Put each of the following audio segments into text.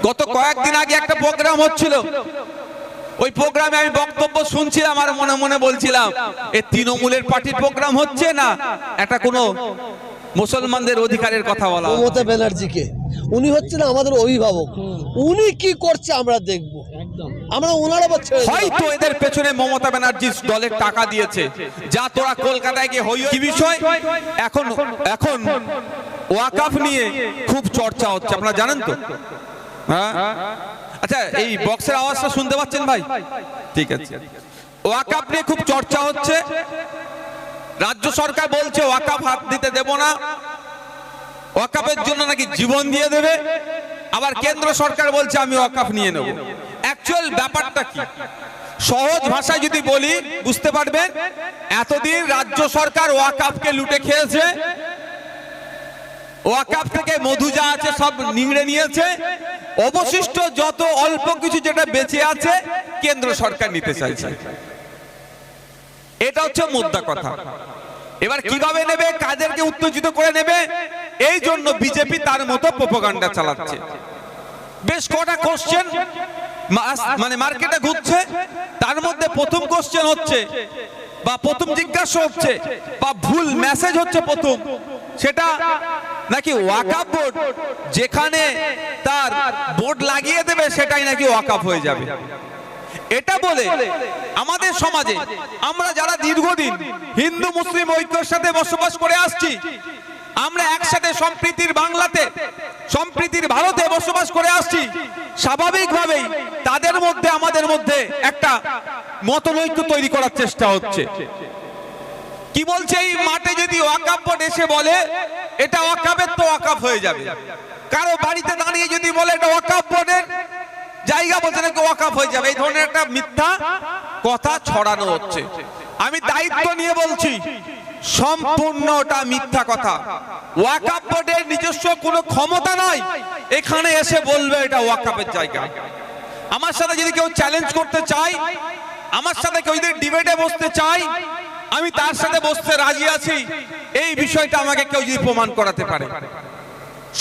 গত কয়েকদিন আগে একটা প্রোগ্রাম হচ্ছিল, ওই প্রোগ্রামে আমি বক্তব্য শুনছিলাম আর মনে মনে বলছিলাম এই তৃণমূলের পার্টির প্রোগ্রাম হচ্ছে না একটা কোনো মুসলমানদের অধিকারের কথা বলা। মমতা ব্যানার্জিকে উনি হচ্ছেন আমাদের অভিভাবক, উনি কি করছে আমরা দেখব, আমরা ওনার আবার ছেড়ে দেব। হয়তো এদের পেছনে মমতা ব্যানার্জির দলের টাকা দিয়েছে, যা তোরা কলকাতায় গিয়ে হই কি বিষয়। এখন এখন ওয়াকাফ নিয়ে খুব চর্চা হচ্ছে, আপনারা জানেন তো? হ্যাঁ, আচ্ছা এই বক্সের আওয়াজটা শুনতে পাচ্ছেন ভাই? ঠিক আছে। ওয়াকাফ নিয়ে খুব চর্চা হচ্ছে। রাজ্য সরকার বলছে ওয়াকাফ হাত দিতে দেব না, ওয়াকাফের জন্য নাকি জীবন দিয়ে দেবে। আবার কেন্দ্র সরকার বলছে আমি ওয়াকাফ নিয়ে নেব। অ্যাকচুয়াল ব্যাপারটা কি সহজ ভাষায় যদি বলি বুঝতে পারবেন। এতদিন রাজ্য সরকার ওয়াকাফকে লুটে খেয়েছে, ওয়াকাফ থেকে মধু যা আছে সব নিংড়ে নিয়েছে, অবশিষ্ট যত অল্প কিছু যেটা বেঁচে আছে কেন্দ্র সরকার নিতে চাইছে। এটা হচ্ছে মুদ্রা কথা। এবার কিভাবে নেবে, কাদেরকে উত্তেজিত করে নেবে, এই জন্য বিজেপি তার মতো প্রোপাগান্ডা চালাচ্ছে। বেশ কটা কোশ্চেন মানে মার্কেটে ঘুরছে, তার মধ্যে প্রথম কোশ্চেন হচ্ছে বা প্রথম জিজ্ঞাসা হচ্ছে বা ভুল মেসেজ হচ্ছে প্রথম, সেটা নাকি ওয়াকাফ বোর্ড যেখানে তার বোর্ড লাগিয়ে দেবে সেটাই নাকি ওয়াকাফ হয়ে যাবে। এটা বলে আমাদের সমাজে আমরা যারা দীর্ঘদিন হিন্দু মুসলিম ঐক্যের সাথে বসবাস করে আসছি, আমরা একসাথে সম্প্রীতির বাংলাতে সম্প্রীতির ভারতে বসবাস করে আসছি, স্বাভাবিকভাবেই তাদের মধ্যে আমাদের মধ্যে একটা মতনৈক্য তৈরি করার চেষ্টা হচ্ছে। কি বলছে, এই মাঠে যদি ওয়াকাফ বোর্ড এসে বলে এটা ওয়াকাফের, তো ওয়াকাফ হয়ে যাবে। কারো বাড়িতে দাঁড়িয়ে যদি বলে এটা ওয়াকাফ বোর্ডের জায়গা, বলছে নাকি ওয়াকাফ হয়ে যাবে। এই ধরনের একটা মিথ্যা কথা ছড়ানো হচ্ছে। আমি দায়িত্ব নিয়ে বলছি সম্পূর্ণটা মিথ্যা কথা। ওয়াকাফ বোর্ডের নিজস্ব কোনো ক্ষমতা নয় এখানে এসে বলবে এটা ওয়াকাফের জায়গা। আমার সাথে যদি কেউ চ্যালেঞ্জ করতে চায়, আমার সাথে কেউ যদি ডিবেটে বসতে চায়, আমি তার সাথে বসতে রাজি আছি। এই বিষয়টা আমাকে কেউ যদি প্রমাণ করাতে পারে।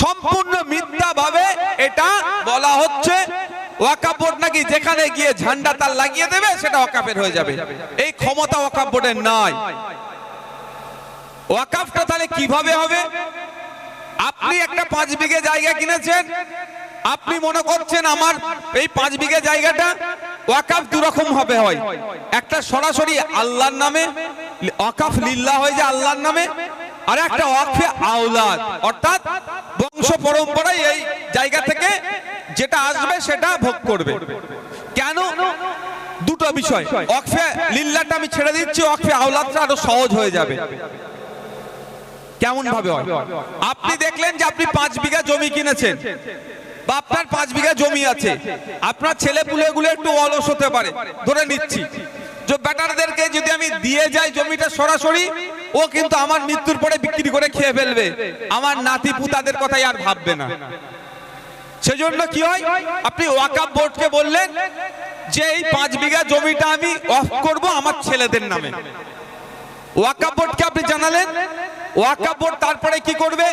সম্পূর্ণ মিথ্যা ভাবে এটা বলা হচ্ছে ওয়াকাফ বোর্ড নাকি যেখানে গিয়ে ঝান্ডা তার লাগিয়ে দেবে সেটা ওয়াকাফের হয়ে যাবে। এই ক্ষমতা ওয়াকাফ বোর্ডের নাই। ওয়াকাফটা তাহলে কিভাবে হবে? আপনি একটা 5 বিঘে জায়গা কিনেছেন, আপনি মনে করছেন আমার এই 5 বিঘে জায়গাটা ওয়াকাফ দু রকম হবে, হয় একটা সরাসরি আল্লাহর নামে ওয়াকাফ লিল্লাহ হয়ে যায় আল্লাহর নামে, আর একটা ওয়াকফে আওলাদ অর্থাৎ বংশ পরম্পরায় এই জায়গা থেকে যেটা আসবে সেটা ভোগ করবে। কেন? দুটো বিষয়। ওয়াকফে লিল্লাহটা আমি ছেড়ে দিচ্ছি, ওয়াকফে আওলাদটা আরো সহজ হয়ে যাবে। কেমন ভাবে হয়? আপনি দেখলেন যে আপনি 5 বিঘা জমি কিনেছেন বা আপনার 5 বিঘা জমি আছে, আপনার ছেলে পুলেগুলো একটু অলস হতে পারে, ধরে নিচ্ছি যে ব্যাটারদেরকে যদি আমি দিয়ে যাই জমিটা সরাসরি, ও কিন্তু আমার মৃত্যুর পরে বিক্রি করে খেয়ে ফেলবে, আমার নাতি পুতাদের কথাই আর ভাববে না। সেজন্য কি হয়, আপনি ওয়াকাফ বোর্ডকে বললেন যে এই 5 বিঘা জমিটা আমি অফ করব আমার ছেলেদের নামে। ওয়াকাফ বোর্ডকে আপনি জানালেন, ওয়াকাফ বোর্ড তারপরে কি করবে,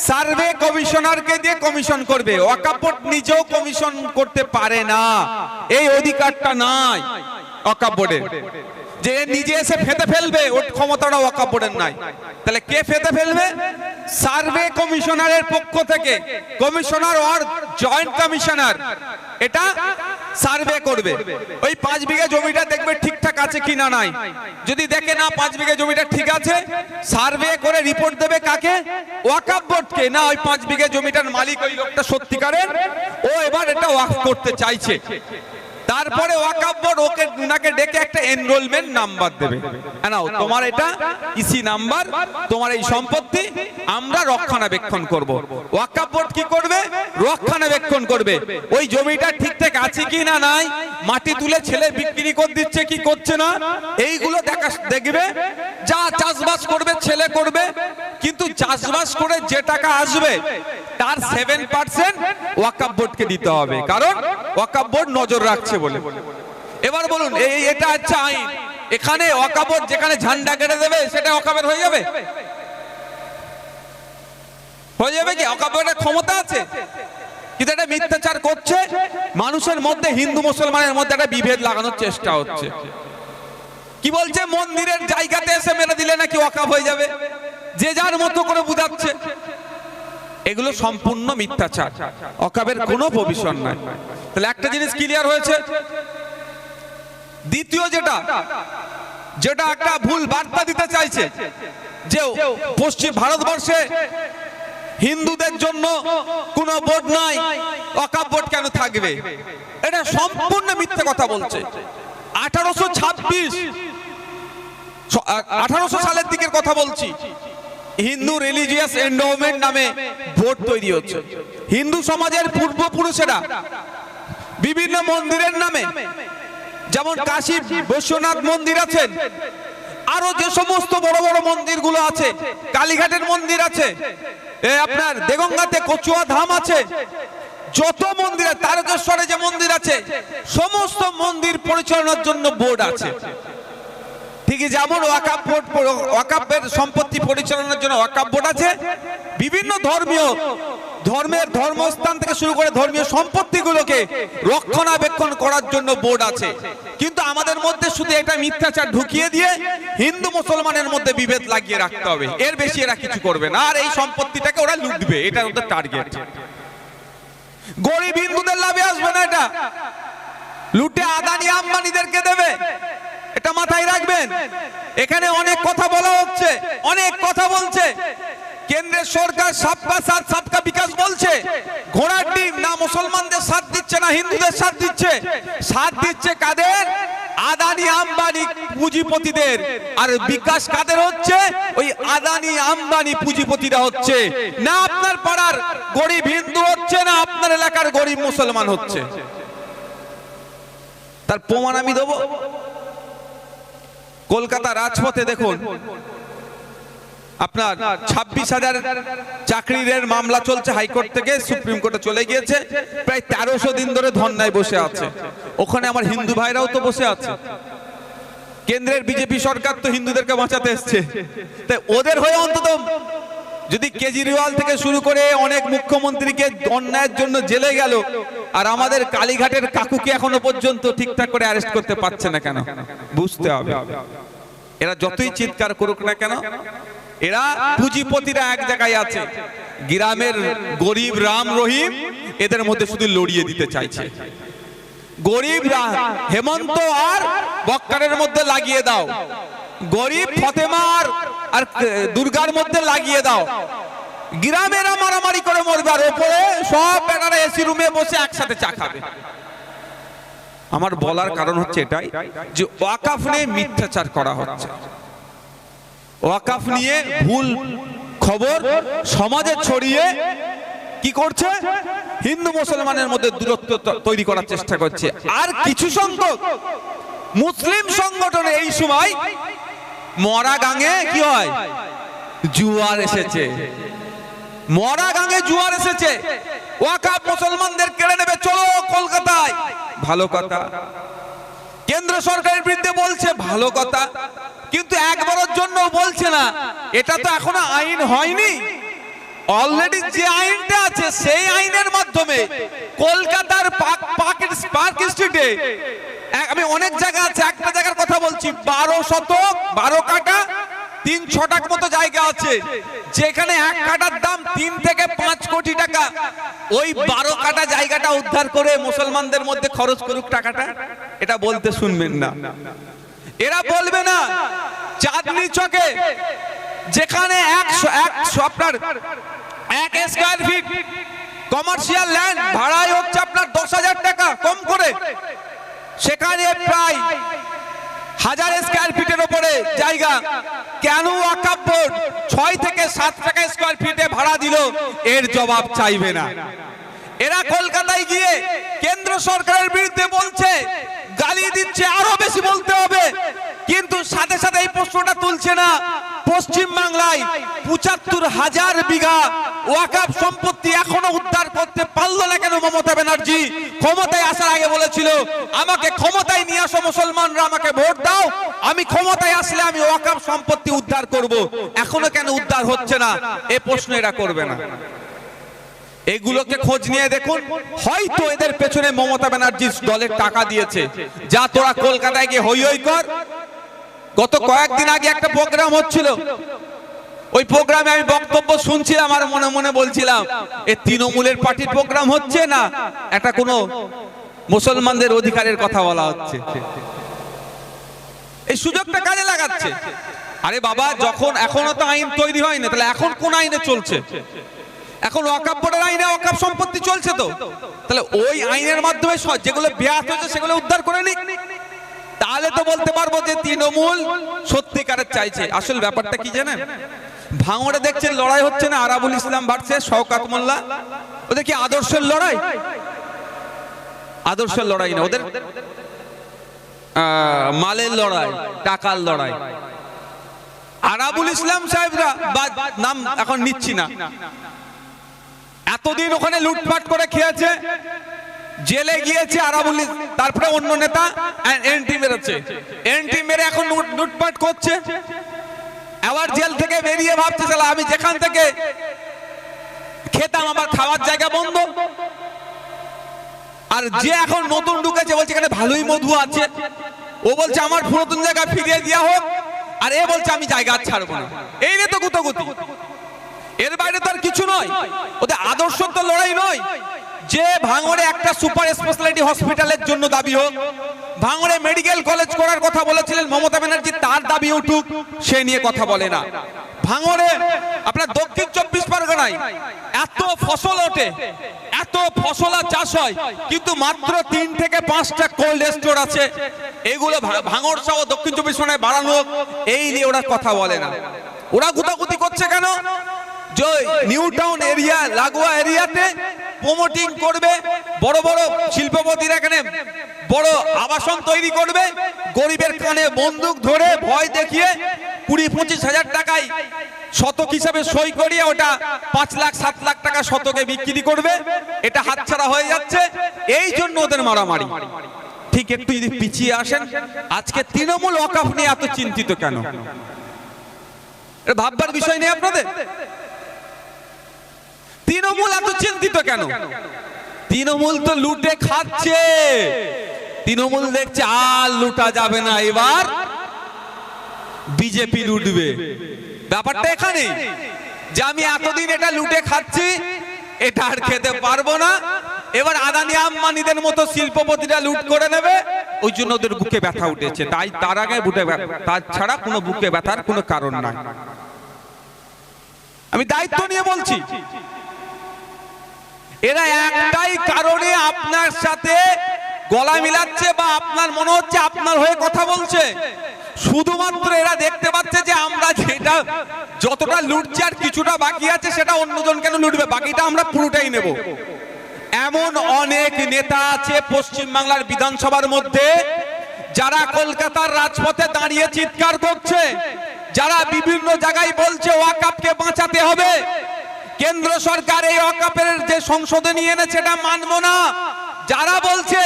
সার্ভে কমিশনারকে দিয়ে কমিশন করবে। ওয়াকাফ বোর্ড নিজেও কমিশন করতে পারে না, এই অধিকারটা নাই ওয়াকাফ বোর্ডের, যে নিজে এসে ফেতে ফেলবে ওর ক্ষমতাটা ওয়াকাফ বোর্ডের নাই। তাহলে কে ফেতে ফেলবে? সার্ভে কমিশনারের পক্ষ থেকে, কমিশনার আর জয়েন্ট কমিশনার এটা সার্ভে করবে। ওই 5 বিঘা জমিটা দেখবে ঠিকঠাক আছে কিনা নাই। যদি দেখে না 5 বিঘা জমিটা ঠিক আছে, সার্ভে করে রিপোর্ট দেবে কাকে? ওয়াকাফ বোর্ডকে। না, ওই 5 বিঘা জমিটার মালিক ওই লোকটা সত্যিকারের, ও এবার এটা ওয়াকফ করতে চাইছে। তারপরে ওয়াকাফ বোর্ড ওকে উনাকে ডেকে একটা এনরোলমেন্ট নাম্বার দেবে, নাও তোমার এটা ইসি নাম্বার, তোমার এই সম্পত্তি আমরা রক্ষণাবেক্ষণ করব। ওয়াকাফ বোর্ড কি করবে? রক্ষণাবেক্ষণ করবে। ওই জমিটা ঠিকঠাক আছে কি না নাই, মাটি তুলে ছেলে বিক্রি করে দিচ্ছে কি করছে না, এইগুলো দেখবে। যা চাষবাস করবে ছেলে করবে, কিন্তু চাষবাস করে যে টাকা আসবে তার 7% ওয়াকাফ বোর্ডকে দিতে হবে, কারণ ওয়াকাফ বোর্ড নজর রাখছে বলে। এবার বলুন, এটা হচ্ছে আইন। এখানে ওয়াকাফ বোর্ড যেখানে ঝান্ডা কেটে দেবে সেটা ওয়াকাফের হয়ে যাবে? হয়ে যাবে কি? ওয়াকাফ বোর্ডের ক্ষমতা আছে, কিন্তু এটা মিথ্যাচার করছে। মানুষের মধ্যে, হিন্দু মুসলমানের মধ্যে একটা বিভেদ লাগানোর চেষ্টা হচ্ছে। কি বলছে, মন্দিরের জায়গাতে এসে মেরে দিলে নাকি ওয়াকাফ হয়ে যাবে, যে যার মতো করে বুঝাচ্ছে। এগুলো সম্পূর্ণ মিথ্যাচার, ওয়াকাফের কোনো প্রভিশন নাই। তাহলে একটা জিনিস ক্লিয়ার হয়েছে। দ্বিতীয় যেটা একটা ভুল বার্তা দিতে চাইছে যে পশ্চিম ভারতবর্ষে হিন্দুদের জন্য কোনো বোর্ড নাই, ওয়াকাফ বোর্ড কেন থাকবে? এটা সম্পূর্ণ মিথ্যে কথা বলছে। 1800 সালের দিকের কথা বলছি, হিন্দু রিলিজিয়াস এন্ডোমেন্ট নামে বোর্ড তৈরি হচ্ছে। হিন্দু সমাজের পূর্বপুরুষেরা বিভিন্ন মন্দিরের নামে, যেমন কাশী বৈশ্বনাথ মন্দির আছেন, আরো যে সমস্ত বড় বড় মন্দিরগুলো আছে, কালীঘাটের মন্দির আছে, আপনার দেগঙ্গাতে কচুয়া ধাম আছে, যত মন্দির, তারকেশ্বরে যে মন্দির আছে, সমস্ত মন্দির পরিচালনার জন্য বোর্ড আছে। ঠিকই যেমন ওয়াকাফ বোর্ড, ওয়াকাফের সম্পত্তি পরিচালনার জন্য ওয়াকাফ বোর্ড আছে, বিভিন্ন ধর্মের ধর্মস্থান থেকে শুরু করে ধর্মীয় সম্পত্তিগুলোকে রক্ষণাবেক্ষণ করার জন্য বোর্ড আছে। কিন্তু আমাদের মধ্যে শুধু এটা মিথ্যাচার ঢুকিয়ে দিয়ে হিন্দু মুসলমানের মধ্যে বিভেদ লাগিয়ে রাখতে হবে, এর বেশি এরা কিছু করবে না। আর এই সম্পত্তিটাকে ওরা লুটবে, এটা ওদের টার্গেট। গরিব হিন্দুদের লাভে আসবে না, এটা লুটে আদানি আম্বানিদেরকে দেবে, এটা মাথায় রাখবেন। এখানে অনেক কথা বলা হচ্ছে, অনেক কথা বলছে। কেন্দ্রের সরকার সবকা সাথ সবকা বিকাশ বলছে, ঘোড়ার ডিম না মুসলমানদের সাথ দিচ্ছে না হিন্দুদের সাথ দিচ্ছে। সাথ দিচ্ছে কাদের? আদানি আম্বানি পুঁজিপতিদের। আর বিকাশ কাদের হচ্ছে? ওই আদানি আম্বানি পুঁজিপতিরা হচ্ছে, না আপনার পাড়ার গরিব হিন্দু হচ্ছে, না আপনার এলাকার গরিব মুসলমান হচ্ছে। তার প্রমাণ আমি দেবো। কলকাতা রাজপথে দেখুন, আপনার 26,000 চাকরির মামলা চলছে, হাইকোর্ট থেকে সুপ্রিম কোর্টে চলে গিয়েছে। প্রায় 1300 দিন ধরে ধর্নায় বসে আছে। ওখানে আমার হিন্দু ভাইরাও তো বসে আছে। কেন্দ্রের বিজেপি সরকার তো হিন্দুদেরকে বাঁচাতে এসছে, তাই ওদের হয়ে অন্তত যদি কেজরিওয়াল থেকে শুরু করে অনেক মুখ্যমন্ত্রীকে অন্যায়ের জন্য জেলে গেল, আর আমাদের কালীঘাটের কাকুকে এখনো পর্যন্ত ঠিকঠাক করে অ্যারেস্ট করতে পারছে না কেন? বুঝতে হবে, এরা যতই চিৎকার করুক না কেন, এরা পুঁজিপতিরা এক জায়গায় আছে। গ্রামের গরিব রাম রহিম এদের মধ্যে শুধু লড়িয়ে দিতে চাইছে। গরিব হেমন্ত আর বক্কারের মধ্যে লাগিয়ে দাও, গরিব ফতেমা আর দুর্গার মধ্যে লাগিয়ে দাও। গ্রামেরা মারামারি করে মরবে, আর ওপরে সব বেটারা এসি রুমে বসে একসাথে চা খাবে। আমার বলার কারণ হচ্ছে এটাই যে ওয়াকাফ নিয়ে মিথ্যাচার করা হচ্ছে, ওয়াকাফ নিয়ে ভুল খবর সমাজে ছড়িয়ে কি করছে? হিন্দু মুসলমানের মধ্যে দূরত্ব তৈরি করার চেষ্টা করছে। আর কিছু সংখ্যক মুসলিম সংগঠনে এই সময় মরা গাঙে কি হয়? জুয়ার এসেছে, মরা গাঙে জুয়ার এসেছে। ওয়াকাফ মুসলমানদের কেড়ে নেবে, চলো কলকাতায়। ভালো কথা, কেন্দ্র সরকারের বিরুদ্ধে বলছে, ভালো কথা, কিন্তু একবারের জন্য বলছে না। এটা তো এখনো আইন হয়নি। অলরেডি যে আইনটা আছে সেই আইনের মাধ্যমে কলকাতার পার্ক স্ট্রিটে, আমি অনেক জায়গা আছে, একটা জায়গার কথা বলছি, 12 শতক 12 কাঠা 3 ছটাক মতো জায়গা আছে, যেখানে এক কাঠার দাম 3 থেকে 5 কোটি টাকা। ওই 12 কাঠা জায়গাটা উদ্ধার করে মুসলমানদের মধ্যে খরচ করুক টাকাটা, এটা বলতে শুনবেন না। এরা বলবে না চাঁদনি চকে যেখানে 100 আপনার 1 স্কয়ার ফিট কমার্শিয়াল ল্যান্ড ভাড়ায় হচ্ছে আপনার 10,000 টাকা কম করে, সেখানে প্রায় 1000 স্কয়ার ফিটের উপরে জায়গা কেন ওয়াকাফ বোর্ড 6 থেকে 7 টাকা স্কয়ার ফিটে ভাড়া দিল? এর জবাব চাইবে না। এরা কলকাতায় গিয়ে কেন্দ্র সরকারের বিরুদ্ধে বলছে, গালি দিচ্ছে, আরো বেশি বলতে হবে, কিন্তু সাথে সাথে এই প্রশ্নটা তুলছে না পশ্চিম বাংলায় ৭৫,০০০ বিঘা ওয়াকাফ সম্পত্তি এখনো উদ্ধার করতে পারলো না কেন মমতা ব্যানার্জি? ক্ষমতায় আসার আগে বলেছিল, আমাকে ক্ষমতায় নিয়ে আসো মুসলমানরা, আমাকে ভোট দাও, আমি ক্ষমতায় আসলে আমি ওয়াকাফ সম্পত্তি উদ্ধার করব। এখনো কেন উদ্ধার হচ্ছে না? এই প্রশ্ন এরা করবে না। এগুলোকে খোঁজ নিয়ে দেখুন, হয়তো এদের পেছনে মমতা ব্যানার্জি দলের টাকা দিয়েছে। যা তোরা কলকাতায় গিয়ে হই হই কর। গত কয়েকদিন আগে একটা প্রোগ্রাম হচ্ছিল, ওই প্রোগ্রামে আমি বক্তব্য শুনছিলাম আর মনে মনে বলছিলাম এই তৃণমূলের পার্টির প্রোগ্রাম হচ্ছে না একটা কোনো মুসলমানদের অধিকারের কথা বলা হচ্ছে। এই সুযোগটা কাজে লাগাচ্ছে। আরে বাবা, যখন এখনো তো আইন তৈরি হয়নি, তাহলে এখন কোন আইনে চলছে? এখন ওয়াকফ বোর্ডের আইনে ওয়াকফ সম্পত্তি চলছে তো, তাহলে ওই আইনের মাধ্যমে যেগুলো বেয়াত হয়েছে সেগুলো উদ্ধার করে নিক। তাহলে তো বলতে পারবো যে তৃণমূল সত্যিকারের চাইছে। আসল ব্যাপারটা কি জানেন? ভাঙড়ে দেখছেন লড়াই হচ্ছে না, আরাবুল ইসলাম ভার্সেস শওকত মোল্লা। ওদের কি আদর্শের লড়াই? আদর্শের লড়াই না, ওদের মালের লড়াই, টাকার লড়াই। আরাবুল ইসলাম সাহেবরা, বা নাম এখন নিচ্ছি না, এতদিন ওখানে লুটপাট করে খেয়েছে, জেলে গিয়েছে আরাবুল, তারপরে অন্য নেতা এন্ট্রি মেরেছে, এন্ট্রি মেরে এখন লুটপাট করছে। আবার জেল থেকে বেরিয়ে ভাবছে চালা আমি যেখান থেকে খেতাম আমার খাওয়ার জায়গা বন্ধ। আর যে এখন নতুন ঢুকেছে বলছে এখানে ভালোই মধু আছে, ও বলছে আমার পুরাতন জায়গা ফিরিয়ে দেওয়া হোক, আর এ বলছে আমি জায়গা ছাড়বো না। এই রে তো গুতগুতি, এর বাইরে তো আর কিছু নয়। ওদের আদর্শ তো লড়াই নয় যে ভাঙড়ে একটা সুপার স্পেশালিটি হসপিটালের জন্য দাবি হোক, ভাঙড়ে মেডিকেল কলেজ করার কথা বলেছিলেন মমতা ব্যানার্জি, তার দাবি উঠুক, সে নিয়ে কথা বলে না। ভাঙড়ে আপনার দক্ষিণ 24 পরগনায় এত ফসল ওঠে, এত ফসলা চাষ হয়, কিন্তু মাত্র 3 থেকে 5টা কোল্ড স্টোর আছে। এগুলো ভাঙড় সহ দক্ষিণ 24 পরগনায় বাড়ানো হোক, এই নিয়ে ওরা কথা বলে না। ওরা গুতাগুতি করছে কেন? যে নিউ টাউন এরিয়া লাগোয়া এরিয়াতে প্রমোটিং করবে, বড় বড় শিল্পপতিরা এখানে বড় আবাসন তৈরি করবে, গরিবের কানে বন্দুক ধরে ভয় দেখিয়ে 20-25 হাজার টাকায় শতক হিসাবে সই করিয়ে ওটা 5 লাখ 7 লাখ টাকা শতকে বিক্রি করবে। এটা হাতছাড়া হয়ে যাচ্ছে, এই জন্য ওদের মারামারি। ঠিক একটু যদি পিছিয়ে আসেন, আজকে তৃণমূল ওয়াকফ নিয়ে এত চিন্তিত কেন? এটা ভাববার বিষয় নেই আপনাদের? তৃণমূল এত চিন্তিত কেন? তৃণমূল তো লুটে খাচ্ছে, তৃণমূল দেখছে আর লুটা যাবে না, এবার বিজেপি লুটবে। ব্যাপারটা এখানে যে আমি এতদিন এটা লুটে খাচ্ছি, এটা আর খেতে পারবো না, এবার আদানি আম্বানিদের মতো শিল্পপতিরা লুট করে নেবে, ওই জন্য ওদের বুকে ব্যথা উঠেছে। তাই তার আগে বুকে ব্যথা, তার ছাড়া কোনো বুকে ব্যথার কোনো কারণ নাই। আমি দায়িত্ব নিয়ে বলছি, এরা একটাই কারণে আপনার সাথে গলা মিলাচ্ছে বা আপনার মনে হচ্ছে আপনার হয়ে কথা বলছে। শুধুমাত্র এরা দেখতে পাচ্ছে যে আমরা যেটা যতটা লুটছি আর কিছুটা বাকি আছে, সেটা অন্যজন কেন লুটবে, বাকিটা আমরা পুরোটাই নেব। এমন অনেক নেতা আছে পশ্চিমবাংলার বিধানসভার মধ্যে যারা কলকাতার রাজপথে দাঁড়িয়ে চিৎকার করছে, যারা বিভিন্ন জায়গায় বলছে ওয়াকফকে বাঁচাতে হবে, কেন্দ্র সরকার এই ওয়াকফের যে সংশোধনী এনেছে এটা মানবো না, যারা বলছে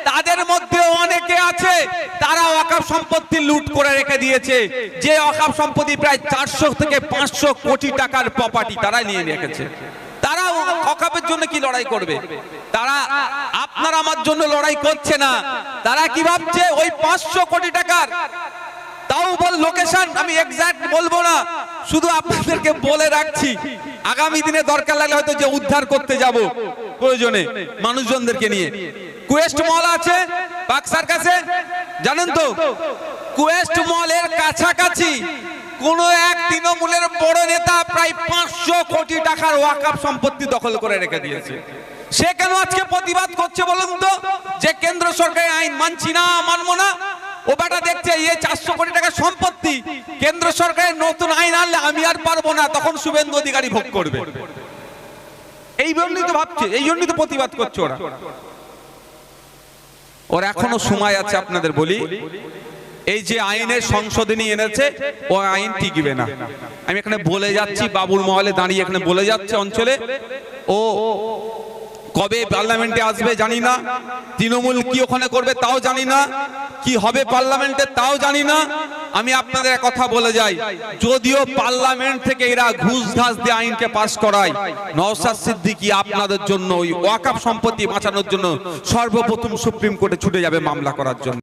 তাদের মধ্যে অনেকে আছে তারা ওয়াকফ সম্পত্তি লুট করে রেখে দিয়েছে। যে ওয়াকফ সম্পত্তি প্রায় 400 থেকে 500 কোটি টাকার প্রপার্টি তারা নিয়ে রেখেছে। তারা ওয়াকফের জন্য কি লড়াই করবে? তারা আপনার আমার জন্য লড়াই করছে না। তারা কি ভাবছে ওই 500 কোটি টাকার, তাও বল লোকেশন আমি এক্সাক্ট বলবো না, শুধু আপনাদেরকে বলে রাখছি, আগামী দিনে দরকার লাগলে হয়তো যে উদ্ধার করতে যাব প্রয়োজনে মানুষজনদেরকে নিয়ে। কুয়েস্ট মল আছে বাক্সার কাছে, জানেন তো? কুয়েস্ট মলের কাছাকাছি কোন এক তৃণমূলের বড় নেতা প্রায় 500 কোটি টাকার ওয়াকফ সম্পত্তি দখল করে রেখে দিয়েছে। সে কেন আজকে প্রতিবাদ করছে বলুন তো? যে কেন্দ্র সরকারের আইন মানছি না, মানবো না। ও বেটা দেখছে এই 400 কোটি টাকার সম্পত্তি কেন্দ্র সরকারের নতুন আইন আনলে আমি আর পারবো না, তখন শুভেন্দু অধিকারী ভোগ করবে। এই জন্যই তো ভাবছে, এই জন্যই তো প্রতিবাদ করছে ওরা। ওর এখনো সময় আছে। আপনাদের বলি, এই যে আইনের সংশোধনী এনেছে ও আইন টিকবে না। আমি এখানে বলে যাচ্ছি, বাবুর মহলে দাঁড়িয়ে এখানে বলে যাচ্ছে অঞ্চলে, ও কবে পার্লামেন্টে আসবে জানি না, তৃণমূল কি ওখানে করবে তাও জানি না, কি হবে পার্লামেন্টে তাও জানি না। আমি আপনাদের এক কথা বলে যাই, যদিও পার্লামেন্ট থেকে এরা ঘুষ ঘাস দিয়ে আইনকে পাস করায়, নওশাদ সিদ্দিকী আপনাদের জন্য ওই ওয়াকফ সম্পত্তি বাঁচানোর জন্য সর্বপ্রথম সুপ্রিম কোর্টে ছুটে যাবে মামলা করার জন্য।